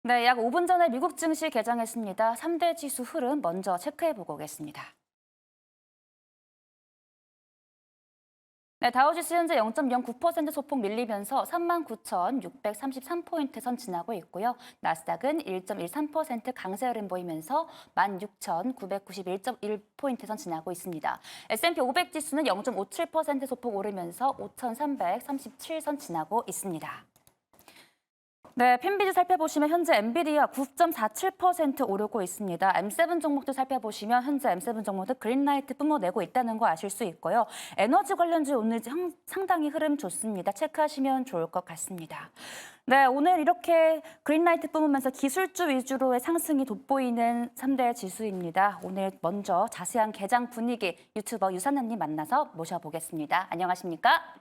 네, 약 5분 전에 미국 증시 개장했습니다. 3대 지수 흐름 먼저 체크해보고 오겠습니다. 네, 다우지수 현재 0.09% 소폭 밀리면서 39,633포인트 선 지나고 있고요. 나스닥은 1.13% 강세 흐름 보이면서 16,991.1포인트 선 지나고 있습니다. S&P 500 지수는 0.57% 소폭 오르면서 5,337선 지나고 있습니다. 네, 핀비즈 살펴보시면 현재 엔비디아 9.47% 오르고 있습니다. M7 종목도 살펴보시면 현재 M7 종목도 그린라이트 뿜어내고 있다는 거 아실 수 있고요. 에너지 관련주 오늘 상당히 흐름 좋습니다. 체크하시면 좋을 것 같습니다. 네, 오늘 이렇게 그린라이트 뿜으면서 기술주 위주로의 상승이 돋보이는 3대 지수입니다. 오늘 먼저 자세한 개장 분위기 유튜버 유산나님 만나서 모셔보겠습니다. 안녕하십니까?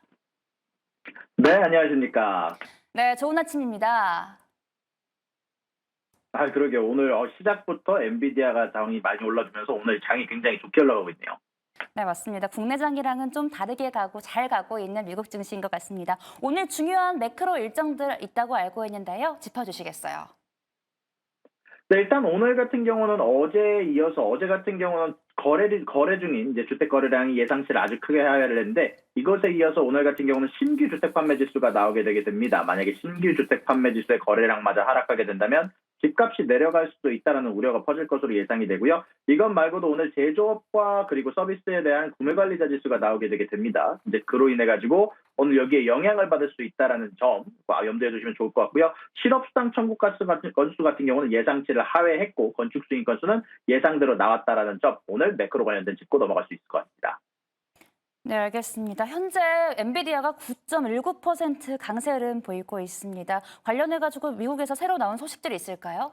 네, 안녕하십니까. 네, 좋은 아침입니다. 그러게요. 오늘 시작부터 엔비디아가 장이 많이 올라주면서 오늘 장이 굉장히 좋게 올라가고 있네요. 네, 맞습니다. 국내장이랑은 좀 다르게 가고 잘 가고 있는 미국 증시인 것 같습니다. 오늘 중요한 매크로 일정들 있다고 알고 있는데요. 짚어주시겠어요? 네, 일단 오늘 같은 경우는 어제에 이어서 어제 같은 경우는 거래 중인 이제 주택 거래량이 예상치를 아주 크게 하회를 했는데 이것에 이어서 오늘 같은 경우는 신규 주택 판매 지수가 나오게 되게 됩니다. 만약에 신규 주택 판매 지수의 거래량마저 하락하게 된다면 집값이 내려갈 수도 있다는 우려가 퍼질 것으로 예상이 되고요. 이것 말고도 오늘 제조업과 그리고 서비스에 대한 구매관리자 지수가 나오게 되게 됩니다. 이제 그로 인해 가지고 오늘 여기에 영향을 받을 수 있다는 점 염두에 두시면 좋을 것 같고요. 실업수당 청구 건수 같은 경우는 예상치를 하회했고 건축 수익 건수는 예상대로 나왔다라는 점 오늘 매크로 관련된 짚고 넘어갈 수 있을 것 같습니다. 네, 알겠습니다. 현재 엔비디아가 9.19% 강세 흐름 보이고 있습니다. 관련해가지고 미국에서 새로 나온 소식들이 있을까요?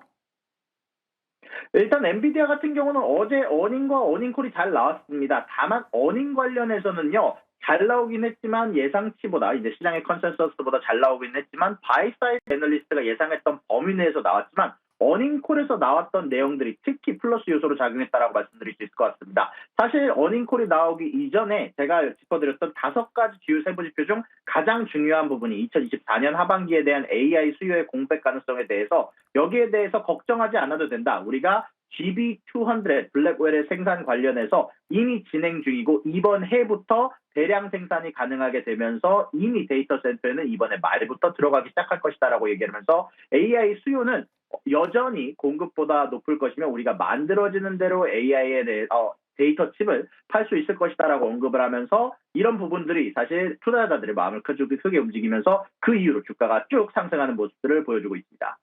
일단 엔비디아 같은 경우는 어제 어닝과 어닝콜이 잘 나왔습니다. 다만 어닝 관련해서는요. 잘 나오긴 했지만 예상치보다 이제 시장의 컨센서스보다 잘 나오긴 했지만 바이사이드 애널리스트가 예상했던 범위 내에서 나왔지만 어닝콜에서 나왔던 내용들이 특히 플러스 요소로 작용했다라고 말씀드릴 수 있을 것 같습니다. 사실 어닝콜이 나오기 이전에 제가 짚어드렸던 5가지 주요 세부 지표 중 가장 중요한 부분이 2024년 하반기에 대한 AI 수요의 공백 가능성에 대해서 여기에 대해서 걱정하지 않아도 된다. 우리가 GB200 블랙웰의 생산 관련해서 이미 진행 중이고 이번 해부터 대량 생산이 가능하게 되면서 이미 데이터 센터에는 이번에 말부터 들어가기 시작할 것이다라고 얘기하면서 AI 수요는 여전히 공급보다 높을 것이며 우리가 만들어지는 대로 AI에 대해서 데이터 칩을 팔 수 있을 것이다라고 언급을 하면서 이런 부분들이 사실 투자자들의 마음을 크게 움직이면서 그 이후로 주가가 쭉 상승하는 모습들을 보여주고 있습니다.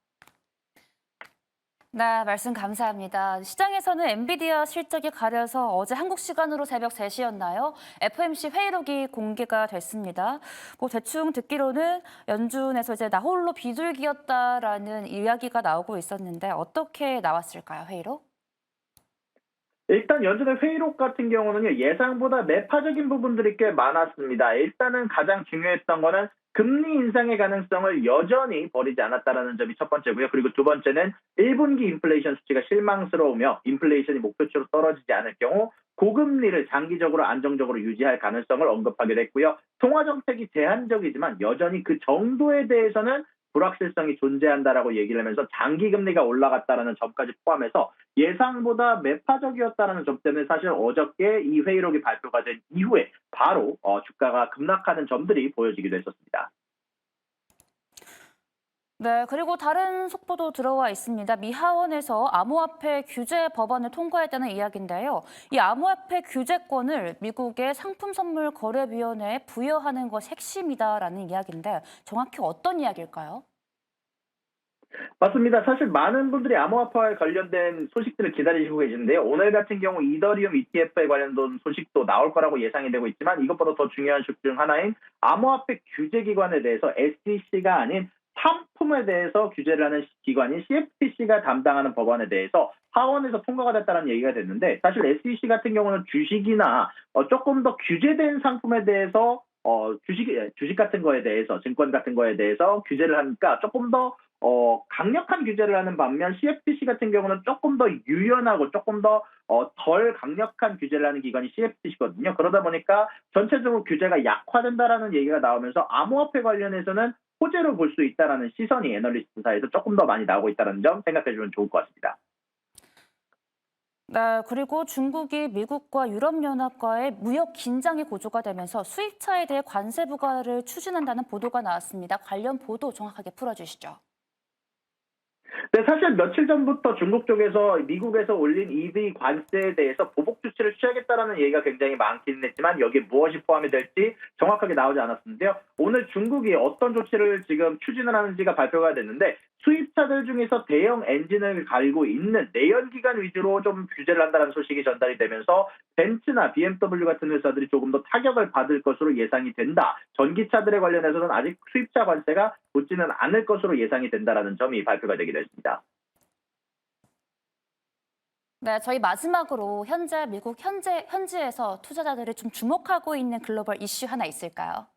네, 말씀 감사합니다. 시장에서는 엔비디아 실적이 가려서 어제 한국 시간으로 새벽 3시였나요? FOMC 회의록이 공개가 됐습니다. 뭐 대충 듣기로는 연준에서 이제 나 홀로 비둘기였다라는 이야기가 나오고 있었는데 어떻게 나왔을까요, 회의록? 일단 연준의 회의록 같은 경우는요, 예상보다 매파적인 부분들이 꽤 많았습니다. 일단은 가장 중요했던 거는 금리 인상의 가능성을 여전히 버리지 않았다는 점이 첫 번째고요. 그리고 두 번째는 1분기 인플레이션 수치가 실망스러우며 인플레이션이 목표치로 떨어지지 않을 경우 고금리를 장기적으로 안정적으로 유지할 가능성을 언급하기도 했고요. 통화 정책이 제한적이지만 여전히 그 정도에 대해서는 불확실성이 존재한다라고 얘기를 하면서 장기 금리가 올라갔다라는 점까지 포함해서 예상보다 매파적이었다는 점 때문에 사실 어저께 이 회의록이 발표가 된 이후에 바로 주가가 급락하는 점들이 보여지기도 했었습니다. 네, 그리고 다른 속보도 들어와 있습니다. 미 하원에서 암호화폐 규제 법안을 통과했다는 이야기인데요. 이 암호화폐 규제권을 미국의 상품선물거래위원회에 부여하는 것이 핵심이다라는 이야기인데 정확히 어떤 이야기일까요? 맞습니다. 사실 많은 분들이 암호화폐와 관련된 소식들을 기다리시고 계시는데요. 오늘 같은 경우 이더리움 ETF에 관련된 소식도 나올 거라고 예상이 되고 있지만 이것보다 더 중요한 소식 중 하나인 암호화폐 규제기관에 대해서 SEC가 아닌 상품에 대해서 규제를 하는 기관인 CFTC가 담당하는 법안에 대해서 하원에서 통과가 됐다는 얘기가 됐는데 사실 SEC 같은 경우는 주식이나 조금 더 규제된 상품에 대해서 주식 같은 거에 대해서 증권 같은 거에 대해서 규제를 하니까 조금 더 강력한 규제를 하는 반면 CFTC 같은 경우는 조금 더 유연하고 조금 더 덜 강력한 규제를 하는 기관이 CFTC거든요. 그러다 보니까 전체적으로 규제가 약화된다라는 얘기가 나오면서 암호화폐 관련해서는 호재로 볼 수 있다라는 시선이 애널리스트 사이에서 조금 더 많이 나오고 있다는 점 생각해 주면 좋을 것 같습니다. 네, 그리고 중국이 미국과 유럽연합과의 무역 긴장이 고조가 되면서 수입차에 대해 관세 부과를 추진한다는 보도가 나왔습니다. 관련 보도 정확하게 풀어주시죠. 네, 사실 며칠 전부터 중국 쪽에서 미국에서 올린 EV 관세에 대해서 보복 조치를 취하겠다라는 얘기가 굉장히 많기는 했지만 여기에 무엇이 포함이 될지 정확하게 나오지 않았는데요. 오늘 중국이 어떤 조치를 지금 추진을 하는지가 발표가 됐는데 수입차들 중에서 대형 엔진을 갈고 있는 내연기관 위주로 좀 규제를 한다는 소식이 전달이 되면서 벤츠나 BMW 같은 회사들이 조금 더 타격을 받을 것으로 예상이 된다. 전기차들에 관련해서는 아직 수입차 관세가 붙지는 않을 것으로 예상이 된다라는 점이 발표가 되기도 했습니다. 네, 저희 마지막으로 현재 미국 현지에서 투자자들이 좀 주목하고 있는 글로벌 이슈 하나 있을까요?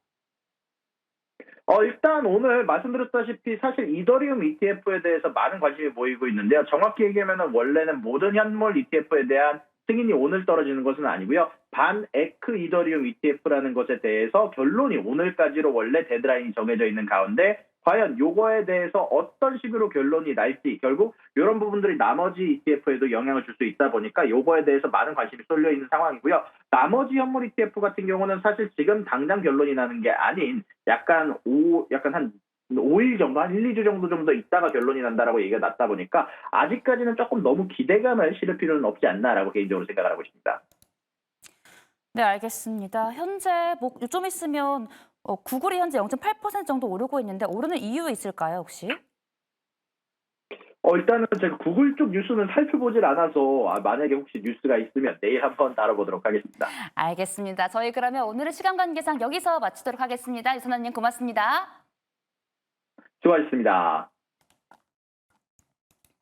일단 오늘 말씀드렸다시피 사실 이더리움 ETF에 대해서 많은 관심이 모이고 있는데요. 정확히 얘기하면 원래는 모든 현물 ETF에 대한 승인이 오늘 떨어지는 것은 아니고요. 반에크 이더리움 ETF라는 것에 대해서 결론이 오늘까지로 원래 데드라인이 정해져 있는 가운데 과연 요거에 대해서 어떤 식으로 결론이 날지 결국 이런 부분들이 나머지 ETF에도 영향을 줄 수 있다 보니까 요거에 대해서 많은 관심이 쏠려 있는 상황이고요. 나머지 현물 ETF 같은 경우는 사실 지금 당장 결론이 나는 게 아닌 약간 한 5일 정도, 한 1, 2주 정도 좀 더 있다가 결론이 난다라고 얘기가 났다 보니까 아직까지는 조금 너무 기대감을 실을 필요는 없지 않나라고 개인적으로 생각을 하고 있습니다. 네, 알겠습니다. 현재 좀 있으면 구글이 현재 0.8% 정도 오르고 있는데 오르는 이유 있을까요, 혹시? 일단은 제가 구글 쪽 뉴스는 살펴보질 않아서 만약에 혹시 뉴스가 있으면 내일 한번 다뤄보도록 하겠습니다. 알겠습니다. 저희 그러면 오늘은 시간 관계상 여기서 마치도록 하겠습니다. 유선아님 고맙습니다. 수고하셨습니다.